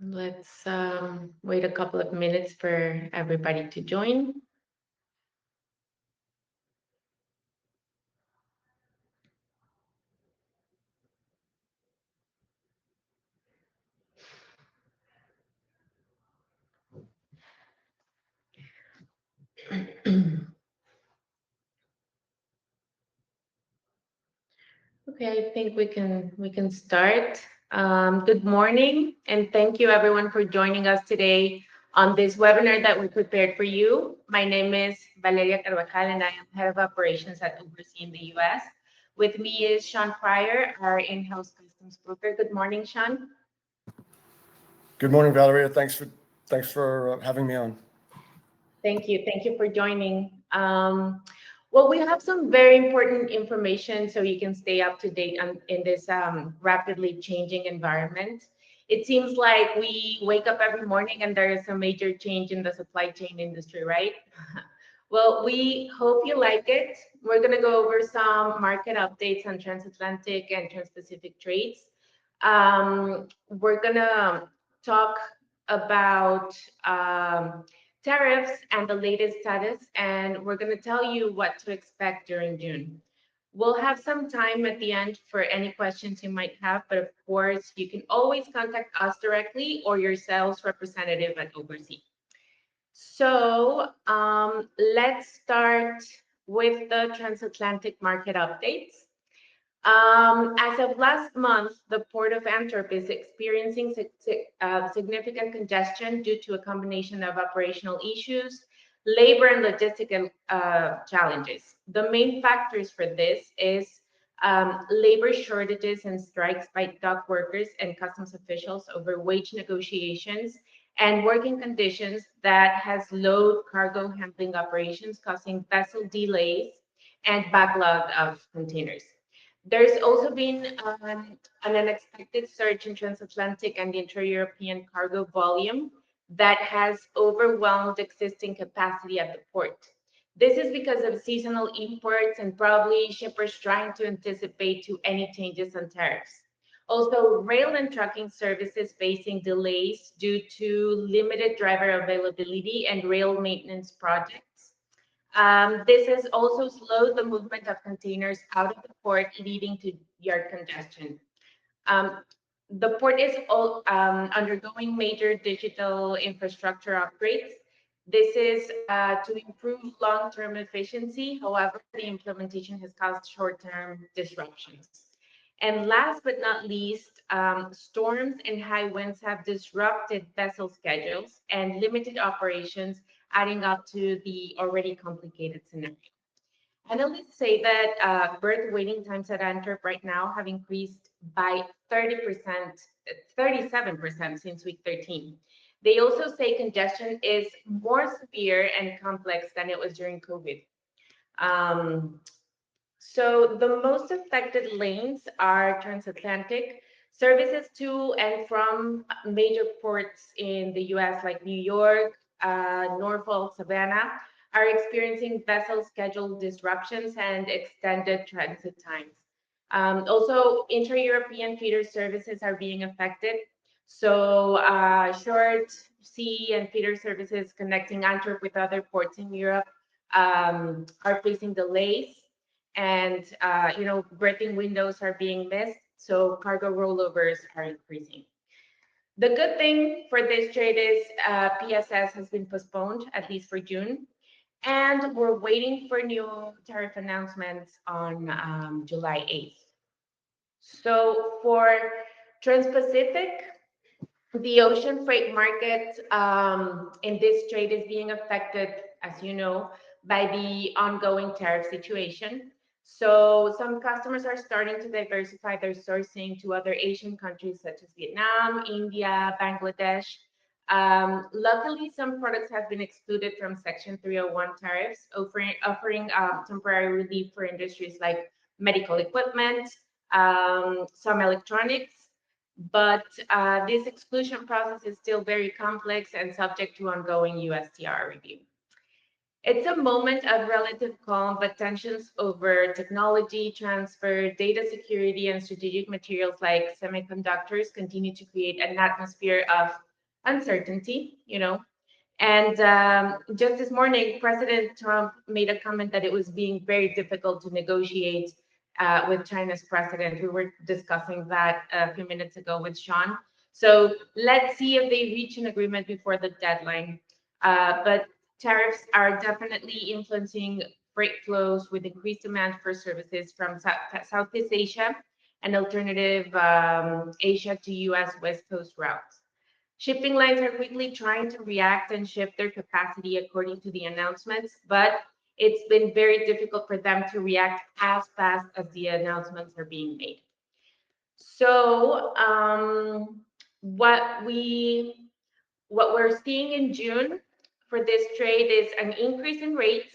Let's wait a couple of minutes for everybody to join. Okay, I think we can start. Good morning, and thank you everyone for joining us today on this webinar that we prepared for you. My name is Valeria Carvajal, and I am head of operations at Oversea in the U.S. With me is Sean Pryor, our in-house customs broker. Good morning, Sean. Good morning, Valeria. Thanks for having me on. Thank you. Thank you for joining. Well, we have some very important information so you can stay up to date in this rapidly changing environment. It seems like we wake up every morning and there is a major change in the supply chain industry, right? Well, we hope you like it. We're going to go over some market updates on transatlantic and transpacific trades. We're going to talk about tariffs and the latest status, and we're going to tell you what to expect during June. We'll have some time at the end for any questions you might have, but of course, you can always contact us directly or your sales representative at Oversea. So let's start with the transatlantic market updates. As of last month, the Port of Antwerp is experiencing significant congestion due to a combination of operational issues, labor, and logistical challenges. The main factors for this is labor shortages and strikes by dock workers and customs officials over wage negotiations and working conditions that has slowed cargo handling operations, causing vessel delays and backlog of containers. There's also been an unexpected surge in transatlantic and inter-European cargo volume that has overwhelmed existing capacity at the port. This is because of seasonal imports and probably shippers trying to anticipate to any changes on tariffs. Also, rail and trucking services facing delays due to limited driver availability and rail maintenance projects. This has also slowed the movement of containers out of the port, leading to yard congestion. Um, the port is undergoing major digital infrastructure upgrades. This is to improve long-term efficiency. However, the implementation has caused short-term disruptions. And last but not least, storms and high winds have disrupted vessel schedules and limited operations, adding up to the already complicated scenario. Analysts say that berth waiting times at Antwerp right now have increased by 30%, 37% since week 13. They also say congestion is more severe and complex than it was during COVID. Um, so the most affected lanes are transatlantic services to and from major ports in the US like New York, Norfolk, Savannah are experiencing vessel schedule disruptions and extended transit times. Also, inter-European feeder services are being affected. So short sea and feeder services connecting Antwerp with other ports in Europe are facing delays and berthing windows are being missed, so cargo rollovers are increasing. The good thing for this trade is PSS has been postponed at least for June, and we're waiting for new tariff announcements on July 8th. So for Trans-Pacific, the ocean freight market in this trade is being affected, as you know, by the ongoing tariff situation. So some customers are starting to diversify their sourcing to other Asian countries such as Vietnam, India, Bangladesh. Luckily, some products have been excluded from Section 301 tariffs, offering temporary relief for industries like medical equipment, some electronics, but this exclusion process is still very complex and subject to ongoing USTR review. It's a moment of relative calm, but tensions over technology transfer, data security, and strategic materials like semiconductors continue to create an atmosphere of uncertainty, And just this morning, President Trump made a comment that it was being very difficult to negotiate with China's president. We were discussing that a few minutes ago with Sean. So let's see if they reach an agreement before the deadline. But tariffs are definitely influencing freight flows with increased demand for services from Southeast Asia and alternative Asia to US West Coast routes. Shipping lines are quickly trying to react and shift their capacity according to the announcements, but it's been very difficult for them to react as fast as the announcements are being made. So, what we what we're seeing in June for this trade is an increase in rates,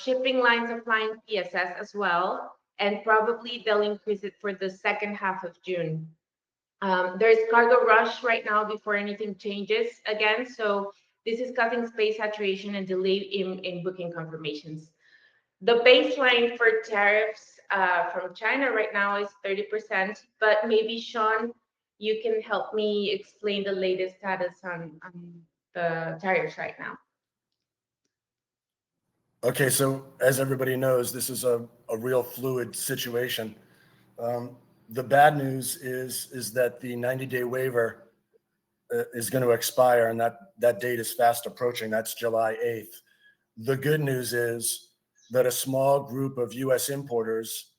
shipping lines applying PSS as well, and probably they'll increase it for the second half of June. There's cargo rush right now before anything changes again. So this is causing space saturation and delay in booking confirmations. The baseline for tariffs from China right now is 30%, but maybe Sean, you can help me explain the latest status on the tariffs right now. Okay, so as everybody knows, this is a real fluid situation. The bad news is that the 90-day waiver is going to expire, and that date is fast approaching. That's July 8th. The good news is that a small group of U.S. importers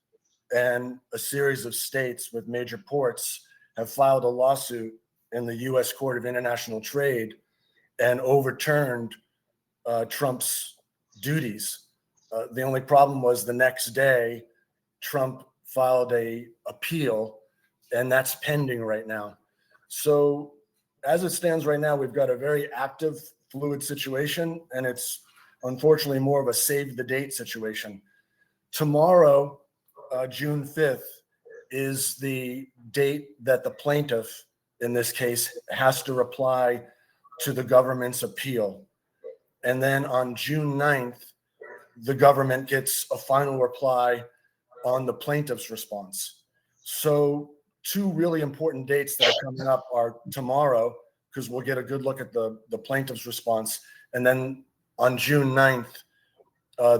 and a series of states with major ports have filed a lawsuit in the U.S. Court of International Trade and overturned Trump's duties. The only problem was the next day, Trump filed a appeal, and that's pending right now. So as it stands right now, we've got a very active, fluid situation, and it's unfortunately more of a save the date situation. Tomorrow, June 5th, is the date that the plaintiff, in this case, has to reply to the government's appeal. And then on June 9th, the government gets a final reply on the plaintiff's response. So two really important dates that are coming up are tomorrow, because we'll get a good look at the plaintiff's response. And then on June 9th,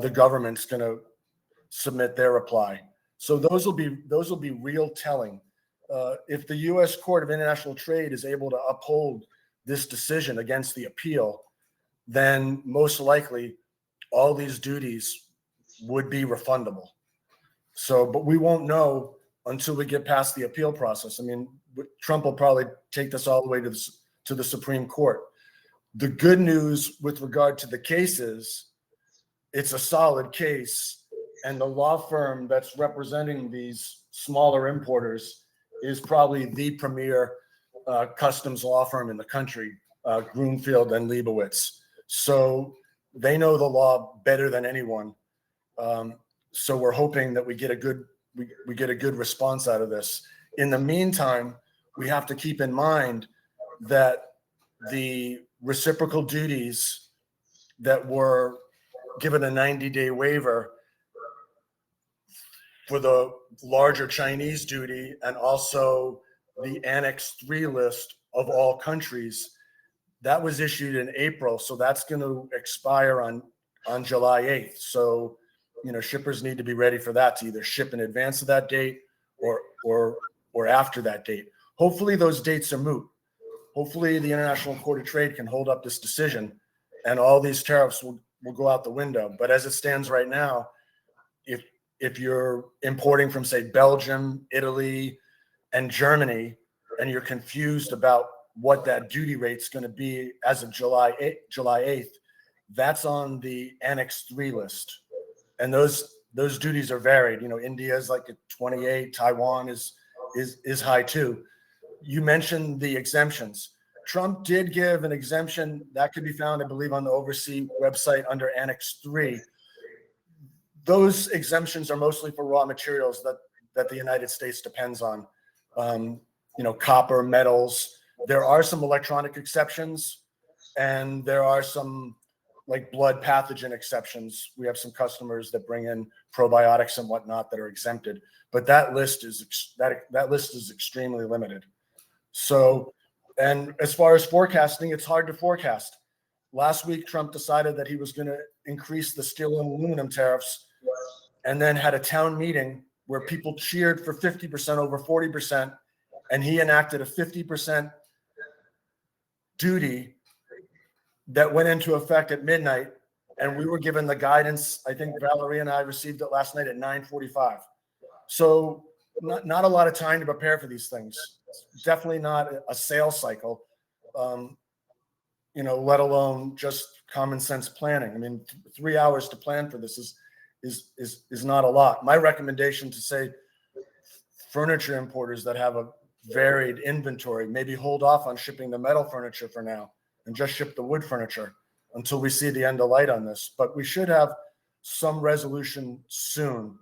the government's going to submit their reply. So those will be real telling. If the U.S. Court of International Trade is able to uphold this decision against the appeal, then most likely all these duties would be refundable. So, but we won't know until we get past the appeal process. I mean, Trump will probably take this all the way to the Supreme Court. The good news with regard to the case is it's a solid case, and the law firm that's representing these smaller importers is probably the premier customs law firm in the country, Grunfeld and Leibowitz. So they know the law better than anyone. So we're hoping that we get a good response out of this. In the meantime, we have to keep in mind that the reciprocal duties that were given a 90-day waiver for the larger Chinese duty and also the Annex 3 list of all countries, that was issued in April. So that's going to expire on July 8th. So, shippers need to be ready for that, to either ship in advance of that date or after that date. Hopefully those dates are moot. Hopefully the International Court of Trade can hold up this decision and all these tariffs will go out the window. But as it stands right now, if you're importing from, say, Belgium, Italy, and Germany, and you're confused about what that duty rate's going to be as of July 8th, that's on the Annex 3 list. And those duties are varied. India is like at 28, Taiwan is high too. You mentioned the exemptions. Trump did give an exemption that could be found, I believe, on the overseas website under Annex 3. Those exemptions are mostly for raw materials that the United States depends on. Copper, metals. There are some electronic exceptions, and there are some like blood pathogen exceptions. We have some customers that bring in probiotics and whatnot that are exempted, but that list is extremely limited. So And as far as forecasting, it's hard to forecast. Last week, Trump decided that he was going to increase the steel and aluminum tariffs, and then had a town meeting where people cheered for 50% over 40%, and he enacted a 50% duty that went into effect at midnight. And we were given the guidance. I think Valerie and I received it last night at 9:45. So not a lot of time to prepare for these things. Definitely not a sales cycle, let alone just common sense planning. I mean, 3 hours to plan for this is not a lot. My recommendation to say furniture importers that have a varied inventory, maybe hold off on shipping the metal furniture for now and just ship the wood furniture until we see the end of light on this. But we should have some resolution soon.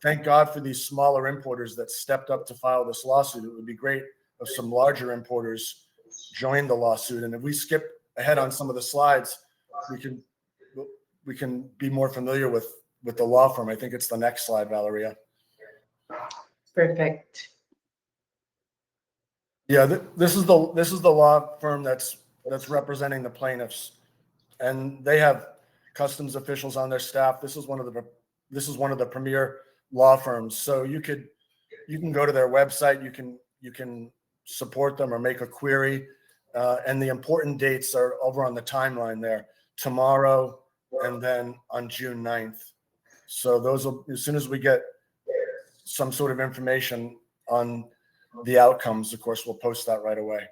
Thank God for these smaller importers that stepped up to file this lawsuit. It would be great if some larger importers joined the lawsuit. And if we skip ahead on some of the slides, we can be more familiar with the law firm. I think it's the next slide, Valeria. Perfect. Yeah, this is the law firm that's representing the plaintiffs, and they have customs officials on their staff. This is one of the premier law firms. So you can go to their website. You can support them or make a query, and the important dates are over on the timeline there. Tomorrow and then on June 9th. So those will, as soon as we get some sort of information on the outcomes, of course, we'll post that right away.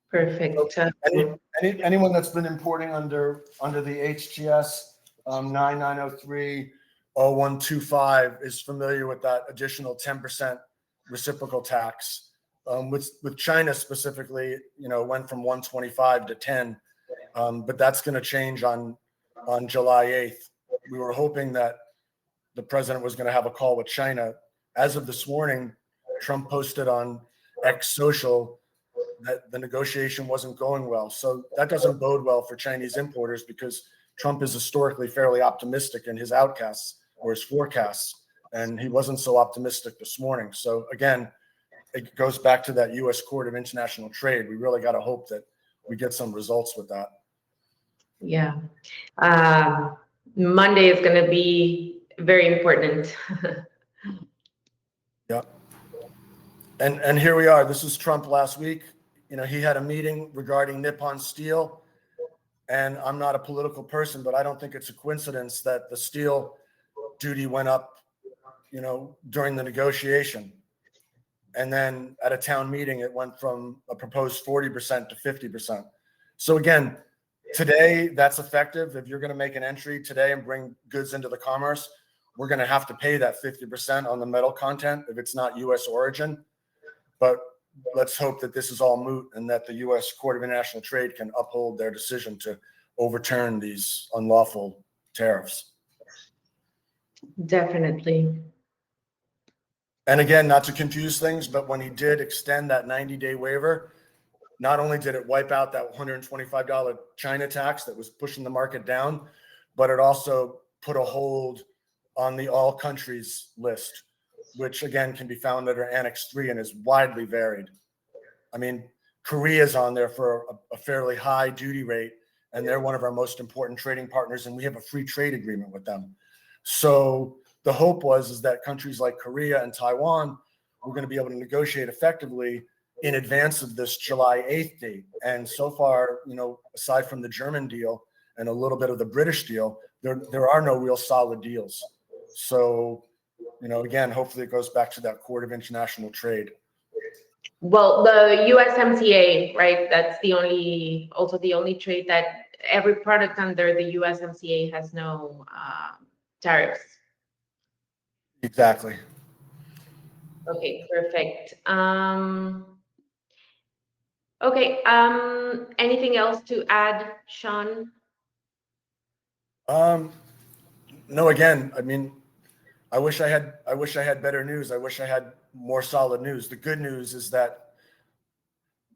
Perfect. Anyone that's been importing under the HTS 9903/0125 is familiar with that additional 10% reciprocal tax. With China specifically, it went from 125 to 10, but that's going to change on July 8th. We were hoping that the president was going to have a call with China. As of this morning, Trump posted on X social that the negotiation wasn't going well. So that doesn't bode well for Chinese importers, because Trump is historically fairly optimistic in his outcasts or his forecasts, and he wasn't so optimistic this morning. So again, it goes back to that U.S. Court of International Trade. We really got to hope that we get some results with that. Yeah. Monday is going to be very important. Yeah. And here we are. This is Trump last week. He had a meeting regarding Nippon Steel, and I'm not a political person, but I don't think it's a coincidence that the steel duty went up, during the negotiation. And then at a town meeting, it went from a proposed 40% to 50%. So again, today that's effective. If you're going to make an entry today and bring goods into the commerce, we're going to have to pay that 50% on the metal content if it's not U.S. origin. But let's hope that this is all moot and that the U.S. Court of International Trade can uphold their decision to overturn these unlawful tariffs. Definitely. And again, not to confuse things, but when he did extend that 90-day waiver, not only did it wipe out that $125 China tax that was pushing the market down, but it also put a hold on the all countries list, which again can be found under Annex 3 and is widely varied. I mean, Korea's on there for a fairly high duty rate, and they're one of our most important trading partners, and we have a free trade agreement with them. So the hope is that countries like Korea and Taiwan were going to be able to negotiate effectively in advance of this July 8th date. And so far, aside from the German deal and a little bit of the British deal, there are no real solid deals. So, again, hopefully it goes back to that Court of International Trade. Well, the USMCA, right? That's also the only trade that every product under the USMCA has no tariffs. Exactly. Okay, perfect. Okay, anything else to add, Sean? No, again, I mean, I wish I had better news. I wish I had more solid news. The good news is that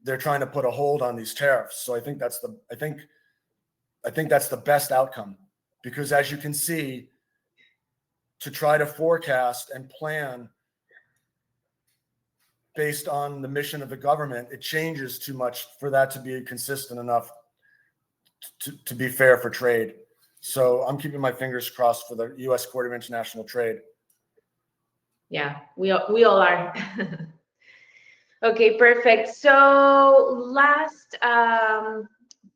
they're trying to put a hold on these tariffs. So I think that's the best outcome, because as you can see, to try to forecast and plan based on the mission of the government, it changes too much for that to be consistent enough to be fair for trade. So I'm keeping my fingers crossed for the U.S. Court of International Trade. Yeah, we all are. Okay, perfect. So last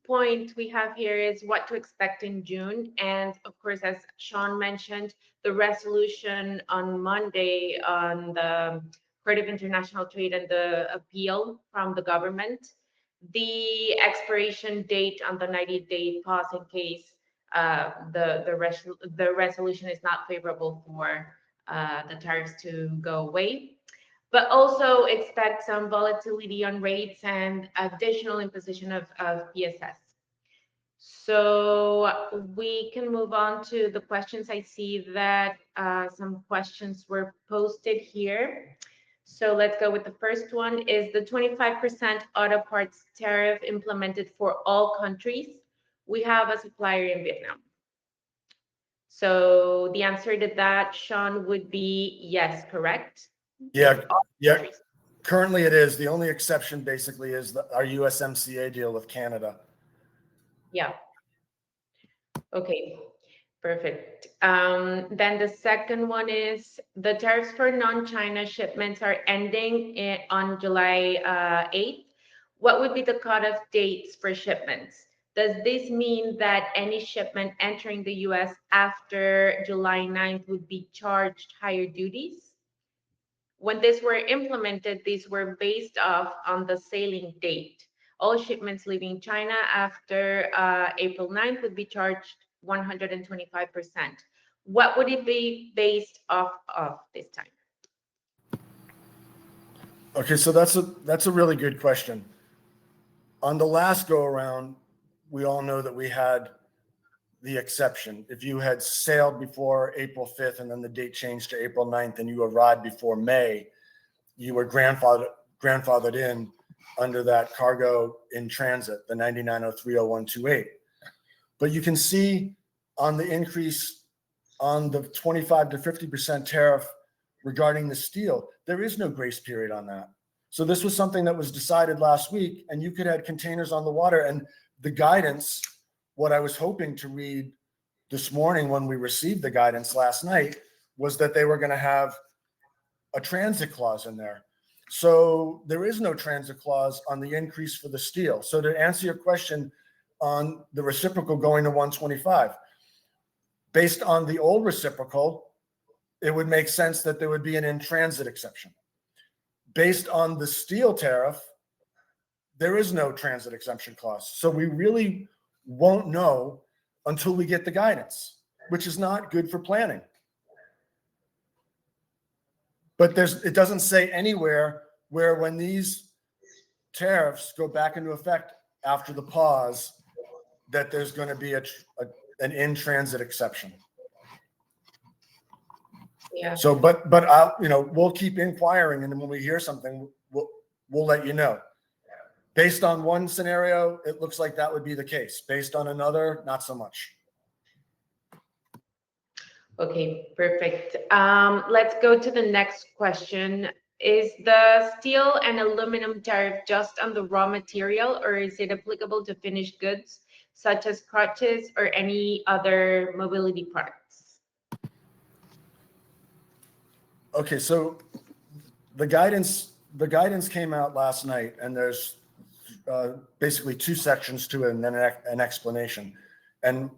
point we have here is what to expect in June. And of course, as Sean mentioned, the resolution on Monday on the Court of International Trade and the appeal from the government, the expiration date on the 90-day pause in case the resolution is not favorable for the tariffs to go away, but also expect some volatility on rates and additional imposition of PSS. So we can move on to the questions. I see that some questions were posted here. So let's go with the first one. Is the 25% auto parts tariff implemented for all countries? We have a supplier in Vietnam. So the answer to that, Sean, would be yes, correct? Yeah, yeah. Currently it is. The only exception basically is our USMCA deal with Canada. Yeah. Okay, perfect. Then the second one is the tariffs for non-China shipments are ending on July 8th. What would be the cutoff dates for shipments? Does this mean that any shipment entering the US after July 9th would be charged higher duties? When these were implemented, these were based off on the sailing date. All shipments leaving China after April 9th would be charged 125%. What would it be based off of this time? Okay, so that's a really good question. On the last go around, we all know that we had the exception. If you had sailed before April 5th and then the date changed to April 9th and you arrived before May, you were grandfathered in under that cargo in transit, the 99030128. But you can see on the increase on the 25 to 50% tariff regarding the steel, there is no grace period on that. So this was something that was decided last week, and you could have containers on the water. And the guidance, what I was hoping to read this morning when we received the guidance last night, was that they were going to have a transit clause in there. So there is no transit clause on the increase for the steel. So to answer your question on the reciprocal going to 125, based on the old reciprocal, it would make sense that there would be an in-transit exception. Based on the steel tariff, there is no transit exemption clause. So we really won't know until we get the guidance, which is not good for planning. But it doesn't say anywhere where when these tariffs go back into effect after the pause, that there's going to be an in-transit exception. Yeah. So, but we'll keep inquiring, and then when we hear something, we'll let you know. Based on one scenario, it looks like that would be the case. Based on another, not so much. Okay, perfect. Let's go to the next question. Is the steel and aluminum tariff just on the raw material, or is it applicable to finished goods such as crutches or any other mobility products? Okay, so the guidance came out last night, and there's basically two sections to it and then an explanation. And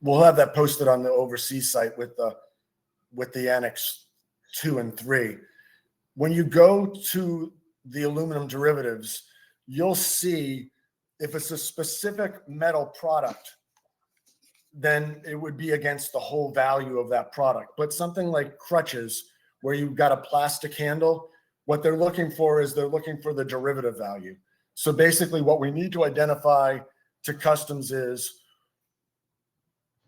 we'll have that posted on the overseas site with the annex 2 and 3. When you go to the aluminum derivatives, you'll see if it's a specific metal product, then it would be against the whole value of that product. But something like crutches, where you've got a plastic handle, what they're looking for is they're looking for the derivative value. So basically what we need to identify to customs is,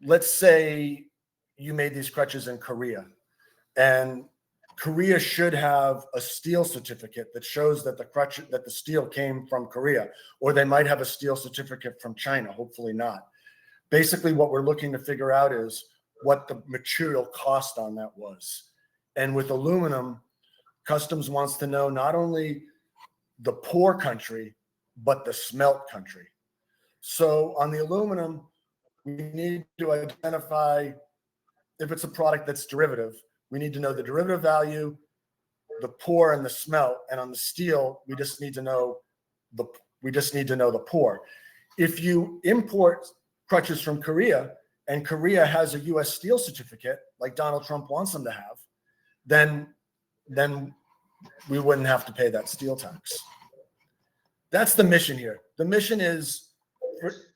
let's say you made these crutches in Korea, and Korea should have a steel certificate that shows that the steel came from Korea, or they might have a steel certificate from China, hopefully not. Basically what we're looking to figure out is what the material cost on that was. And with aluminum, customs wants to know not only the pour country, but the smelt country. So on the aluminum, we need to identify if it's a product that's derivative, we need to know the derivative value, the pour and the smelt. And on the steel, we just need to know the pour. If you import crutches from Korea and Korea has a US steel certificate, like Donald Trump wants them to have, then we wouldn't have to pay that steel tax. That's the mission here. The mission is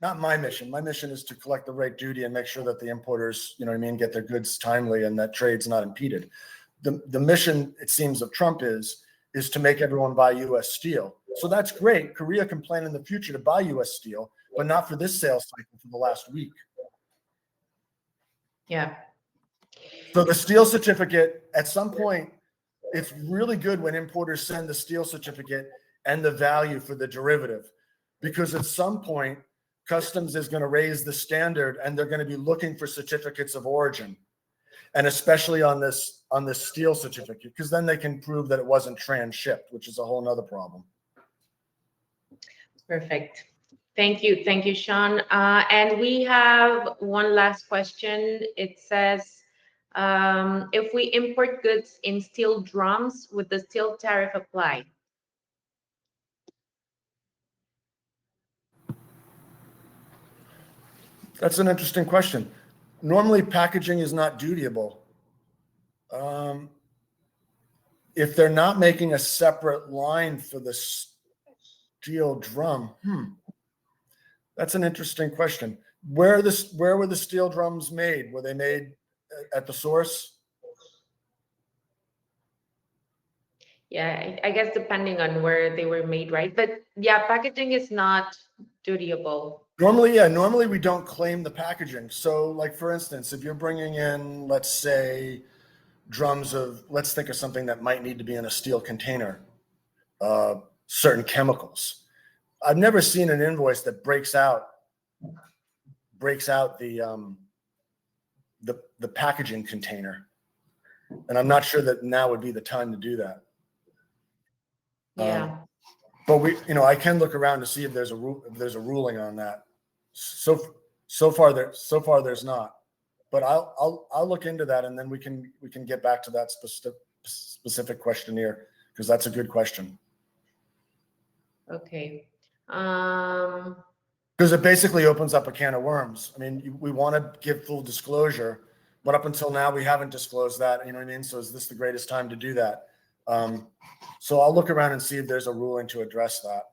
not my mission. My mission is to collect the right duty and make sure that the importers, get their goods timely and that trade's not impeded. The mission, it seems, of Trump is to make everyone buy US steel. So that's great. Korea can plan in the future to buy US steel, but not for this sales cycle for the last week. Yeah. So the steel certificate, at some point, it's really good when importers send the steel certificate and the value for the derivative, because at some point, customs is going to raise the standard and they're going to be looking for certificates of origin, and especially on this steel certificate, because then they can prove that it wasn't trans-shipped, which is a whole nother problem. Perfect. Thank you, Sean. And we have one last question. It says, if we import goods in steel drums, would the steel tariff apply? That's an interesting question. Normally, packaging is not dutiable. If they're not making a separate line for the steel drum, that's an interesting question. Where were the steel drums made? Were they made at the source? Yeah, I guess depending on where they were made, right? But yeah, packaging is not dutiable. Normally we don't claim the packaging. So like, for instance, if you're bringing in, let's say, drums of, let's think of something that might need to be in a steel container, certain chemicals. I've never seen an invoice that breaks out the packaging container. And I'm not sure that now would be the time to do that. Yeah. But I can look around to see if there's a ruling on that. So far there's not. But I'll look into that, and then we can get back to that specific questionnaire, because that's a good question. Okay. Because it basically opens up a can of worms. I mean, we want to give full disclosure, but up until now we haven't disclosed that. You know what I mean? So is this the greatest time to do that? So I'll look around and see if there's a ruling to address that.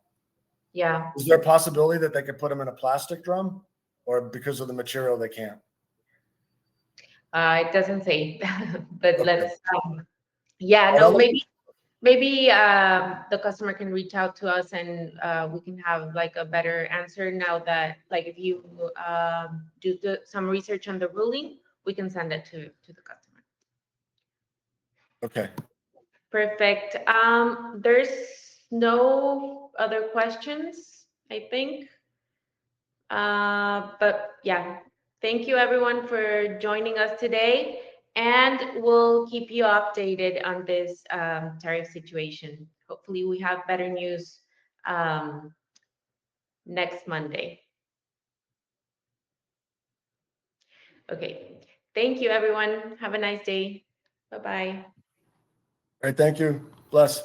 Yeah. Is there a possibility that they could put them in a plastic drum, or because of the material they can't? It doesn't say, but Okay. let's. Yeah. No. Maybe the customer can reach out to us, and we can have like a better answer now that, like, if you do some research on the ruling, we can send it to the customer. Okay. Perfect. There's no other questions, I think. But yeah, thank you everyone for joining us today, and we'll keep you updated on this tariff situation. Hopefully we have better news next Monday. Okay, thank you everyone. Have a nice day. Bye-bye. All right, thank you. Bless.